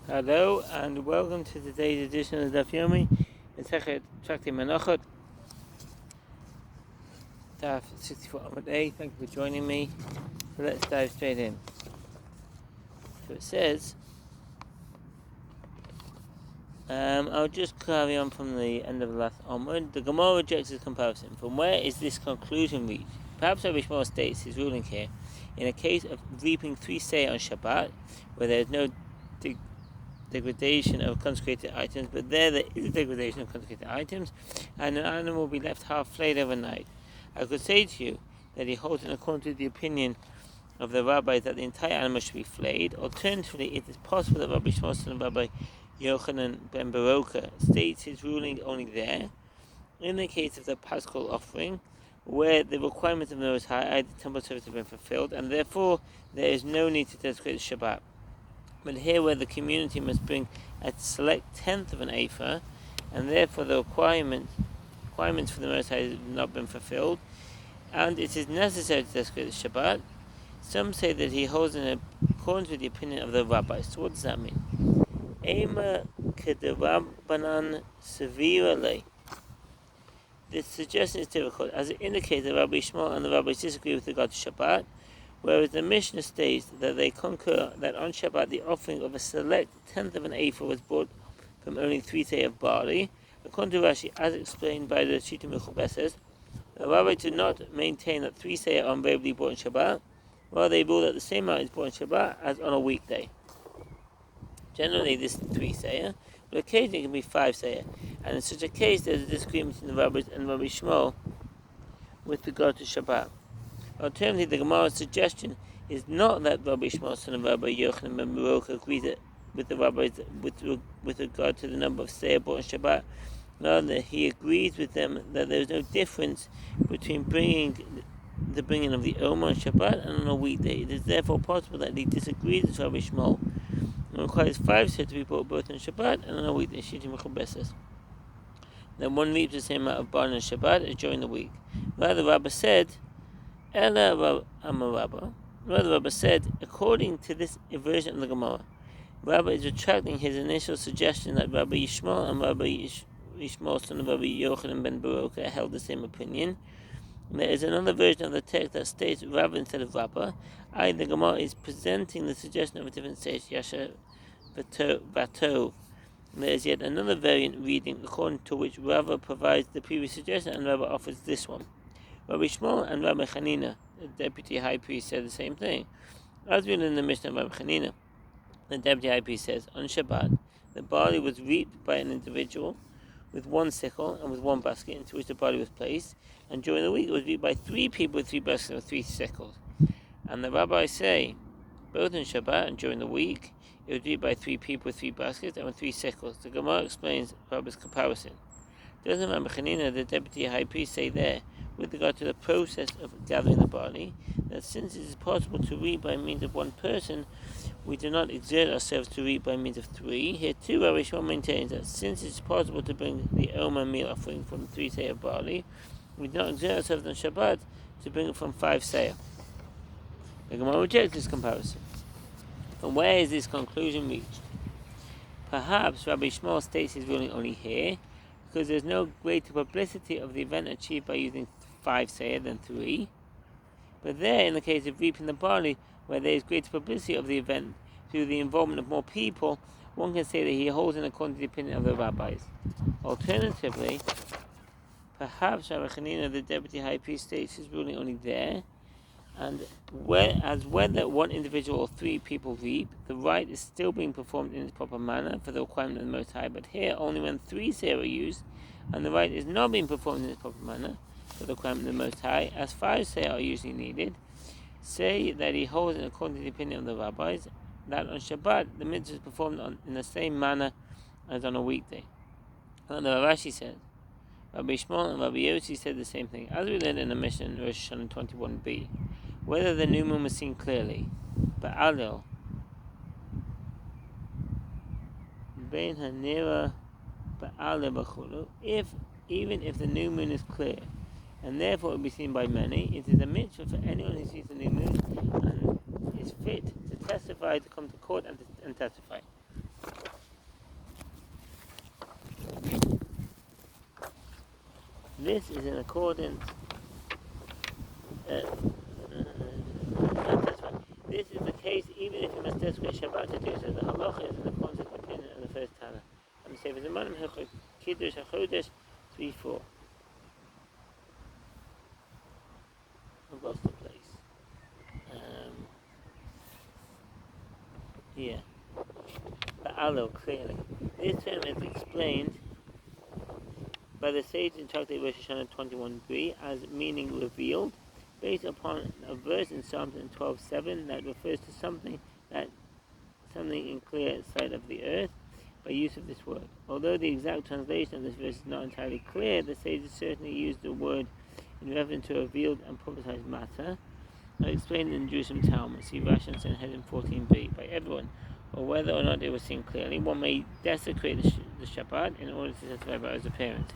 Hello and welcome to today's edition of Daf Yomi. Menachot Menachot Daf 64 Amud A. Thank you for joining me. So let's dive straight in. So it says, I'll just carry on from the end of the last Amud. The Gemara rejects this comparison. From where is this conclusion reached? Perhaps Rabbi Shmuel states his ruling here. In a case of reaping 3 seah on Shabbat, where there is no degradation of consecrated items, but there is a degradation of consecrated items, and an animal will be left half flayed overnight. I could say to you that he holds in accordance with the opinion of the rabbis that the entire animal should be flayed. Alternatively, it is possible that Rabbi Shmuel son of Rabbi Yochanan ben Baroka states his ruling only there, in the case of the Paschal offering, where the requirements of the Most High, the temple service, have been fulfilled, and therefore there is no need to desecrate the Shabbat. But here, where the community must bring a select tenth of an ephah, and therefore the requirements for the Most High have not been fulfilled, and it is necessary to desecrate the Shabbat, some say that he holds in accordance with the opinion of the rabbis. So what does that mean? Ema kedarabbanan sevira lei. This suggestion is difficult, as it indicates that Rabbi Shmuel and the rabbis disagree with regard to Shabbat, whereas the Mishnah states that they concur that on Shabbat the offering of a select tenth of an ephah was brought from only 3 seah of barley. According to Rashi, as explained by the Shita Mechubeses, the rabbi did not maintain that 3 seah are invariably brought on Shabbat, while they rule that the same amount is brought on Shabbat as on a weekday. Generally, this is 3 seah, but occasionally it can be 5 seah, and in such a case there is a disagreement between the rabbis and Rabbi Shmuel with regard to Shabbat. Alternatively, the Gemara's suggestion is not that Rabbi Shmuel son of Rabbi Yochanan ben Baroka agrees with the rabbis with regard to the number of seah brought on Shabbat. Rather, he agrees with them that there is no difference between the bringing of the Omer on Shabbat and on a weekday. It is therefore possible that he disagrees with Rabbi Shmuel and requires 5 seah to be brought both on Shabbat and on a weekday. Shita Mechubeses. That one reaps the same amount of barley on Shabbat as during the week. Rather, Rabbi said, Rabbi said, according to this version of the Gemara, Rabbi is retracting his initial suggestion that Rabbi Yishmael and Rabbi Yishmael son of Rabbi Yochanan ben Baroka held the same opinion. There is another version of the text that states Rabbi instead of Rabbi. The Gemara is presenting the suggestion of a different stage, Yasha Vato. There is yet another variant reading according to which Rabbi provides the previous suggestion and Rabbi offers this one. Rabbi Shmuel and Rabbi Chanina, the deputy high priest, said the same thing. As we learn in the Mishnah of Rabbi Chanina, the deputy high priest says, on Shabbat, the barley was reaped by an individual with 1 sickle and with 1 basket into which the barley was placed, and during the week it was reaped by 3 people with 3 baskets and 3 sickles. And the rabbis say, both on Shabbat and during the week, it was reaped by 3 people with 3 baskets and with 3 sickles. The Gemara explains Rabbi's comparison. Doesn't Rabbi Chanina, the deputy high priest, say there, with regard to the process of gathering the barley, that since it is possible to reap by means of 1 person, we do not exert ourselves to reap by means of 3. Here too, Rabbi Shmuel maintains that since it is possible to bring the Omer meal offering from 3 seah of barley, we do not exert ourselves on Shabbat to bring it from 5 seah. The Gemara rejects this comparison. From where is this conclusion reached? Perhaps Rabbi Shmuel states his ruling only here, because there is no greater publicity of the event achieved by using 5 seah than 3. But there, in the case of reaping the barley, where there is greater publicity of the event through the involvement of more people, one can say that he holds in accordance to the opinion of the rabbis. Alternatively, perhaps Rabbi Chanina, the deputy high priest, states his ruling only there, and whether 1 individual or 3 people reap, the rite is still being performed in its proper manner for the requirement of the Most High, but here only when 3 seah are used, and the rite is not being performed in its proper manner for the requirement of the Most High, as 5 seah are usually needed, say that he holds in accordance to the opinion of the rabbis, that on Shabbat the mitzvah is performed in the same manner as on a weekday. And the Rashi says, Rabbi Shmuel and Rabbi Yossi said the same thing, as we learned in the Mishnah in Rosh Hashanah 21b. Whether the new moon was seen clearly, but Alil, Ben Hanira, but Alil Bachulu, even if the new moon is clear, and therefore it will be seen by many, it is a mitzvah for anyone who sees the new moon and is fit to testify, to come to court and testify. This is in accordance. This is the case even if you must desecrate Shabbat to do so. The halacha is in accordance with the opinion of the first Tana. And the Sefer Zemanim Hilchot Kiddush HaChodesh 3:4. I've lost the place. Here. The alo clearly. This term is explained by the sage in Tractate Rosh Hashanah 21b as meaning revealed, based upon a verse in Psalms 12:7 that refers to something in clear sight of the earth by use of this word. Although the exact translation of this verse is not entirely clear, the sages certainly used the word in reference to a revealed and publicized matter, not explained in the Jerusalem Talmud, see Rashi and Sanhedrin 14b, by everyone, or whether or not it was seen clearly. One may desecrate the Shabbat in order to satisfy Rabbi's appearance.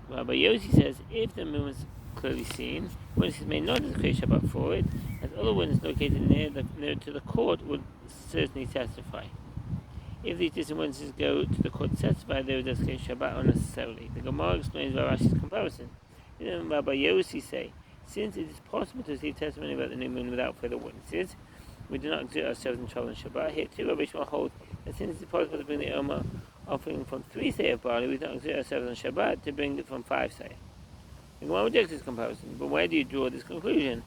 Rabbi Yossi says, if the moon was clearly seen, witnesses may not desecrate Shabbat for it, as other witnesses located near to the court would certainly testify. If these distant witnesses go to the court to testify, they will desecrate Shabbat unnecessarily. The Gemara explains Rashi's comparison. Then Rabbi Yossi say, since it is possible to receive testimony about the new moon without further witnesses, we do not exert ourselves in trouble in Shabbat. Here too, Rabbi Shmuel holds that since it is possible to bring the Oma offering from 3 seah of barley, we do not exert ourselves on Shabbat to bring it from 5 seah. The Gemara rejects this comparison, but where do you draw this conclusion?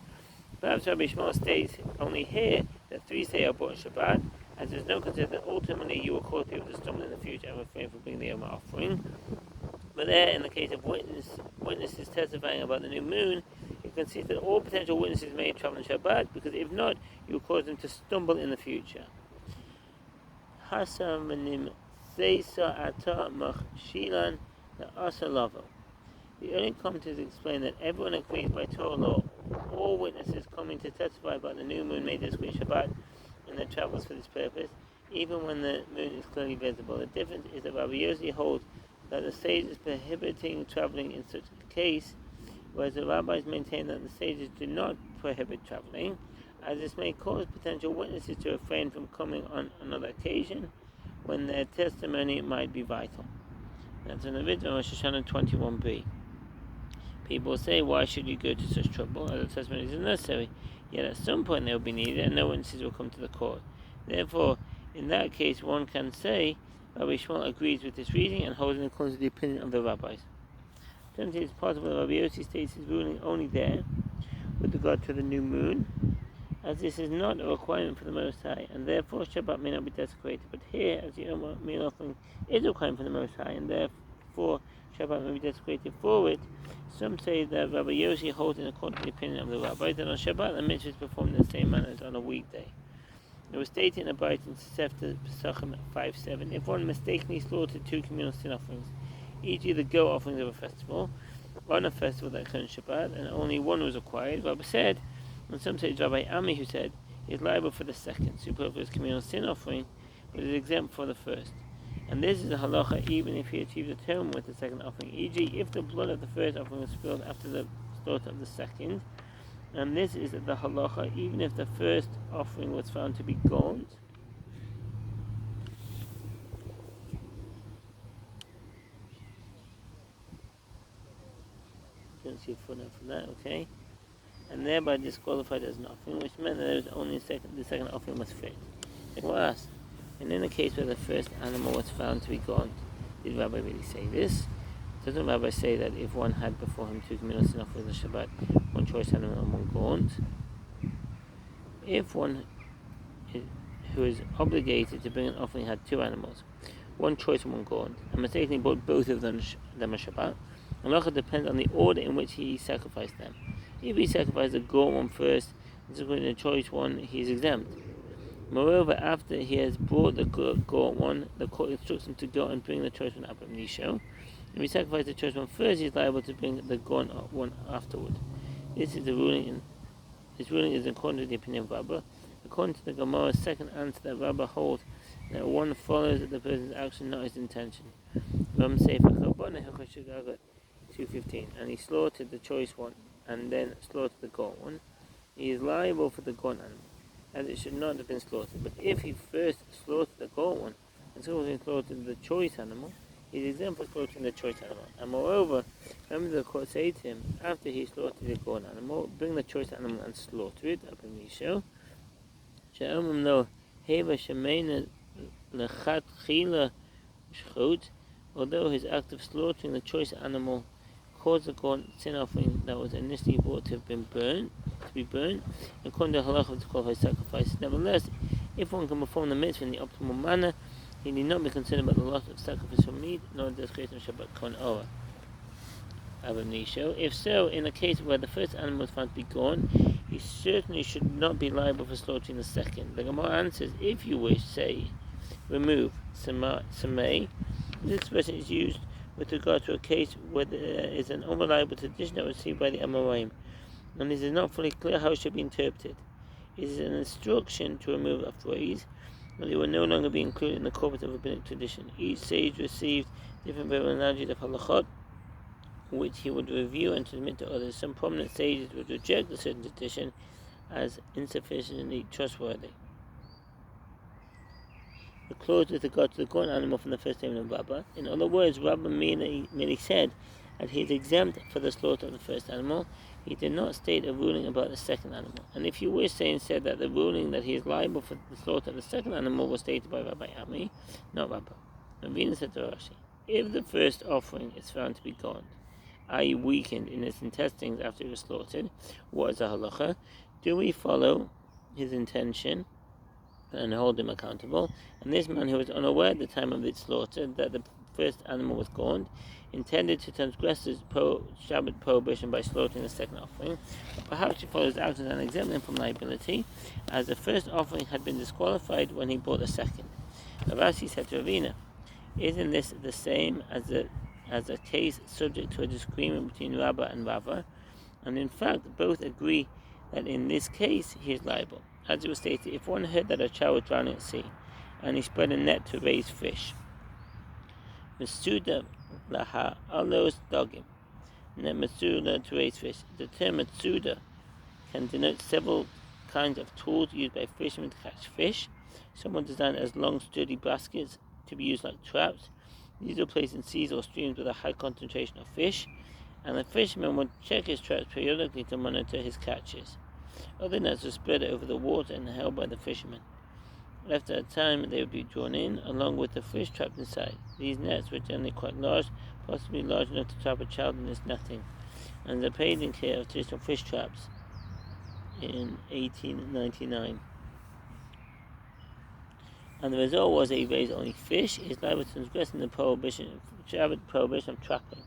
Perhaps Rabbi Shmuel states only here that 3 seah are brought on Shabbat, as there is no concern that ultimately you will cause people to stumble in the future and refrain from bringing the Oma offering. But there, in the case of witnesses testifying about the new moon, it concedes that all potential witnesses may travel on Shabbat, because if not, you will cause them to stumble in the future. Hasamanim Seisa Ata Machshilan Asalavo. The early commentators explain that everyone agrees by Torah law all witnesses coming to testify about the new moon may desecrate Shabbat in their travels for this purpose, even when the moon is clearly visible. The difference is that Rabbi Yossi holds that the sage is prohibiting traveling in such a case, whereas the rabbis maintain that the sages do not prohibit traveling, as this may cause potential witnesses to refrain from coming on another occasion when their testimony might be vital. That's an original Rosh Hashanah 21b. People say, why should you go to such trouble, as the testimony is necessary? Yet at some point they will be needed and no witnesses will come to the court. Therefore, in that case, one can say Rabbi Shmuel agrees with this reading and holds in accordance with the opinion of the rabbis. It is possible that Rabbi Yossi states his ruling only there with regard to the new moon, as this is not a requirement for the Most High, and therefore Shabbat may not be desecrated. But here, as the meal offering is a requirement for the Most High, and therefore Shabbat may be desecrated for it, some say that Rabbi Yossi holds in accordance with the opinion of the rabbis that on Shabbat the mitzvah is performed in the same manner as on a weekday. It was stated in a Beit in Sefta Pesachim 5:7, if one mistakenly slaughtered 2 communal sin offerings, e.g. the goat offerings of a festival, on a festival that occurred on Shabbat, and only one was required, Rabbi said, and some say Rabbi Ami who said, he is liable for the second, superfluous communal sin offering, but is exempt for the first. And this is a halacha even if he achieves atonement with the second offering, e.g. if the blood of the first offering was spilled after the slaughter of the second, and this is the halacha even if the first offering was found to be gaunt. Don't see a footnote for that, okay? And thereby disqualified as an offering, which meant that there was only the second offering was fit. Last, and in the case where the first animal was found to be gaunt, did Rabbi really say this? Doesn't Rabbi say that if one had before him 2 communal sin offerings on Shabbat, one choice animal and one gaunt? If one who is obligated to bring an offering had 2 animals, one choice and one gaunt, and mistakenly bought both of them on Shabbat, halacha depends on the order in which he sacrificed them. If he sacrificed the gaunt one first, and subsequently the choice one, he is exempt. Moreover, after he has brought the gaunt one, the court instructs him to go and bring the choice one up from Nisho. If he sacrificed the choice one first, he is liable to bring the gaunt one afterward. This ruling is in accordance with the opinion of Rabbah. According to the Gemara's second answer, that Rabbah holds that one follows the person's action, not his intention. Ram Sefer 2:15, and he slaughtered the choice one and then slaughtered the gaunt one. He is liable for the gaunt animal, as it should not have been slaughtered. But if he first slaughtered the gaunt one and subsequently slaughtered the choice animal, he's exempt for slaughtering the choice animal. And moreover, remember the court say to him, after he slaughtered the gone animal, bring the choice animal and slaughter it, up in Misho. She'omim lo heva shemena lechat chila shchut, although his act of slaughtering the choice animal caused the sin offering that was initially brought to be burnt, according to the halacha to qualify sacrifices. Nevertheless, if one can perform the mitzvah in the optimal manner, he need not be concerned about the loss of sacrificial meat, nor the desecration of Shabbat Kon Ora. If so, in a case where the first animal was found to be gone, he certainly should not be liable for slaughtering the second. The Gemara answers, if you wish, say, remove samay. This expression is used with regard to a case where there is an unreliable tradition that was received by the Amoraim, and this is not fully clear how it should be interpreted. It is an instruction to remove a phrase, and it will no longer be included in the corpus of rabbinic tradition. Each sage received different analogies of halachot, which he would review and transmit to others. Some prominent sages would reject a certain tradition as insufficiently trustworthy. The clause with regard to the gone animal from the first statement of Rabbah. In other words, Rabbah merely said that he is exempt for the slaughter of the first animal. He did not state a ruling about the second animal. And if you wish, say instead that the ruling that he is liable for the slaughter of the second animal was stated by Rabbi Ami, not Rabbah. Ravina said to Rashi, if the first offering is found to be gone, i.e. weakened in its intestines after it was slaughtered, what is a halacha? Do we follow his intention and hold him accountable? And this man who was unaware at the time of its slaughter that the first animal was gone, intended to transgress his Shabbat prohibition by slaughtering the second offering, but perhaps he follows actions and exempt him from liability, as the first offering had been disqualified when he brought the second. Ravasi said to Ravina, isn't this the same as a case subject to a disagreement between Rabbah and Rava? And in fact, both agree that in this case he is liable. As it was stated, if one heard that a child was drowning at sea, and he spread a net to raise fish, Matsuda laha alos dogim, net Matsuda to raise fish. The term Matsuda can denote several kinds of tools used by fishermen to catch fish. Some are designed as long, sturdy baskets to be used like traps. These are placed in seas or streams with a high concentration of fish, and the fisherman would check his traps periodically to monitor his catches. Other nets were spread over the water and held by the fishermen. After a time, they would be drawn in, along with the fish trapped inside. These nets were generally quite large, possibly large enough to trap a child in its netting, and they paid in care of traditional fish traps in 1899. And the result was that he raised only fish. He is liable to transgressing the prohibition of trapping.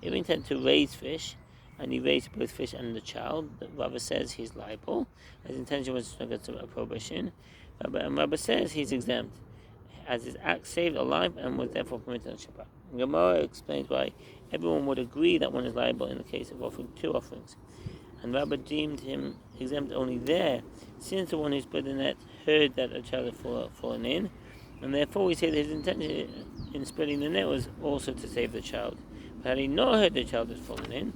If he intended to raise fish, and he raised both fish and the child, the Rabbah says he's liable. His intention was to transgress a prohibition. And Rabbah says he's exempt, as his act saved a life and was therefore permitted on Shabbat. Gemara explains why everyone would agree that one is liable in the case of offering two offerings. And Rabbah deemed him exempt only there, since the one who spread the net heard that a child had fallen in, and therefore we say that his intention in spreading the net was also to save the child. But had he not heard the child had fallen in,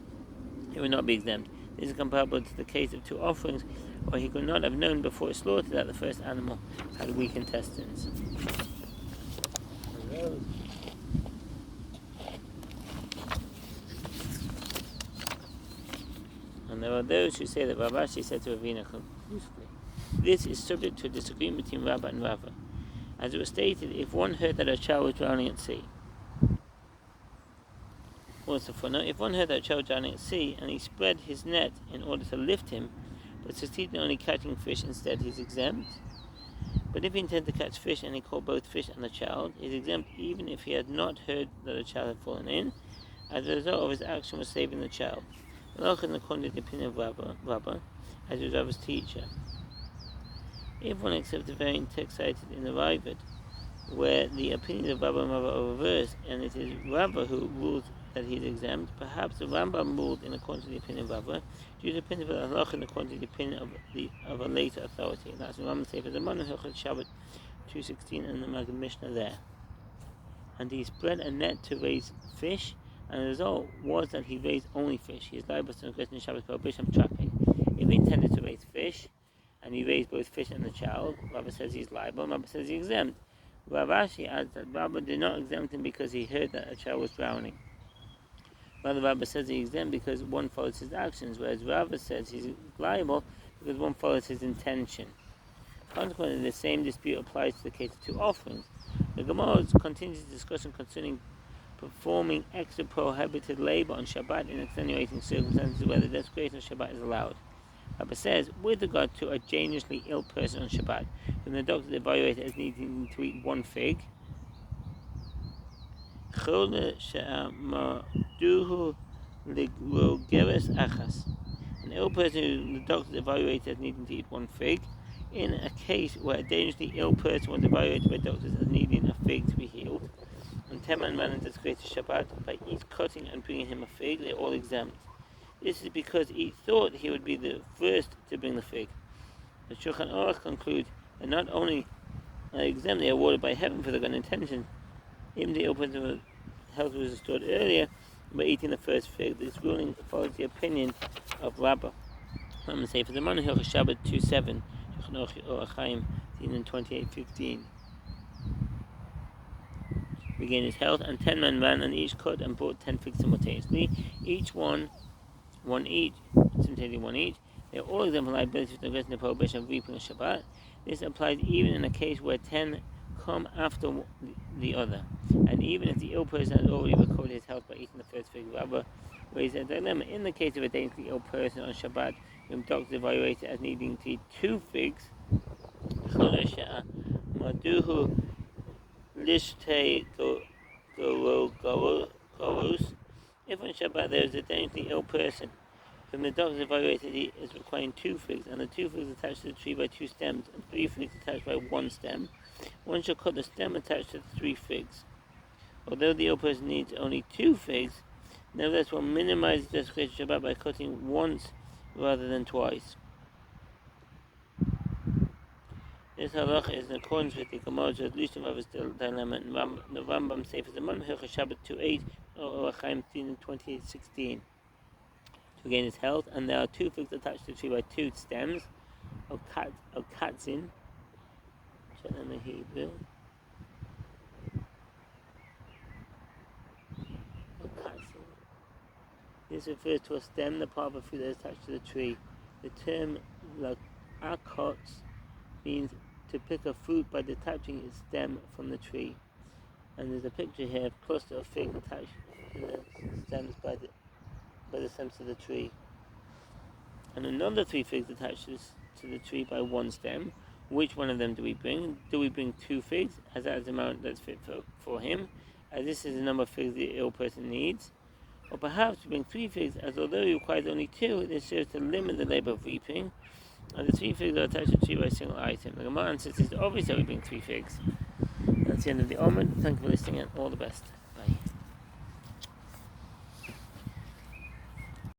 he would not be exempt. This is comparable to the case of two offerings, where he could not have known before his slaughter that the first animal had weak intestines. And there are those who say that Rav Ashi said to Ravina conclusively, this is subject to a disagreement between Rabbah and Rava. As it was stated, if one heard that a child was drowning at sea, if one heard that a child was drowning at sea, and he spread his net in order to lift him, but succeeded in only catching fish instead, he is exempt. But if he intended to catch fish and he caught both fish and the child, he is exempt even if he had not heard that a child had fallen in, as a result of his action was saving the child. According to the opinion of Rabbah, as was Rabbah's teacher. If one accepts the variant text cited in the Ravid, where the opinions of Rabbah and Rabbah are reversed, and it is Rabbah who rules that he is exempt, perhaps the Rambam ruled in accordance with the opinion of Rabbah, due to the opinion of the Halach in accordance with the opinion of a later authority. And that's the Rambam Sefer Zaman and Hilchot Shabbat 2:16 and the Maggid Mishnah there. And he spread a net to raise fish, and the result was that he raised only fish. He is liable to transgress in Shabbat prohibition of trapping. If he intended to raise fish, and he raised both fish and the child, Rabbah says he's liable, and Rabbah says he's exempt. Rav Ashi adds that Rabba did not exempt him because he heard that a child was drowning. Rather, Rabba says he exempt because one follows his actions, whereas Rabba says he's liable because one follows his intention. Consequently, the same dispute applies to the case of two offerings. The Gemara continues discussion concerning performing extra prohibited labor on Shabbat in extenuating circumstances where the desecration of Shabbat is allowed. Rabbi says, with regard to a dangerously ill person on Shabbat, whom the doctor evaluated as needing to eat one fig, an ill person whom the doctor evaluated as needing to eat one fig, in a case where a dangerously ill person was evaluated by doctors as needing a fig to be healed, and 10 men ran into desecrated Shabbat by each cutting and bringing him a fig, they are all exempt. This is because each thought he would be the first to bring the fig. The Shulchan Aruch concludes that not only are they exempt, they are awarded by heaven for their good intention. Even the ill person's health was restored earlier by eating the first fig. This ruling follows the opinion of Rabbah. I'm going to say for the man who Shabbat 2:7, Shulchan Aruch Chaim 28:15. Regained his health, and 10 men ran and each cut and brought 10 figs simultaneously, each one each. They are all exempt from liability for transgressing the prohibition of reaping on Shabbat. This applies even in a case where 10 come after the other, and even if the ill person has already recovered his health by eating the first fig. Rabba raised a dilemma. In the case of a dangerously ill person on Shabbat, whom doctors evaluated as needing to eat 2 figs, if on Shabbat there is a dangerously ill person whom the doctors evaluated he is requiring 2 figs, and the 2 figs attached to the tree by 2 stems, and 3 figs attached by 1 stem, one shall cut the stem attached to the 3 figs. Although the ill person needs only 2 figs, nevertheless one minimizes the desecration of Shabbat by cutting once rather than twice. This halacha is in accordance with the Gemara's resolution of his dilemma, and the Rambam says for the man who Shabbat 2:8 or Chaim 28:16 to gain his health, and there are 2 figs attached to the tree by 2 stems of katzin. Check in the Hebrew. This refers to a stem, the part of a fruit that is attached to the tree. The term akot means to pick a fruit by detaching its stem from the tree. And there's a picture here of a cluster of figs attached to the stems by the stems of the tree. And another 3 figs attached to the tree by 1 stem. Which one of them do we bring? Do we bring 2 figs, as that is the amount that's fit for him, as this is the number of figs the ill person needs? Or perhaps we bring 3 figs, as although he requires only 2, this serves to limit the labor of reaping, and the 3 figs are attached to the tree by a single item. The Gemara insists it's obvious that we bring 3 figs. That's the end of the Omid. Thank you for listening, and all the best.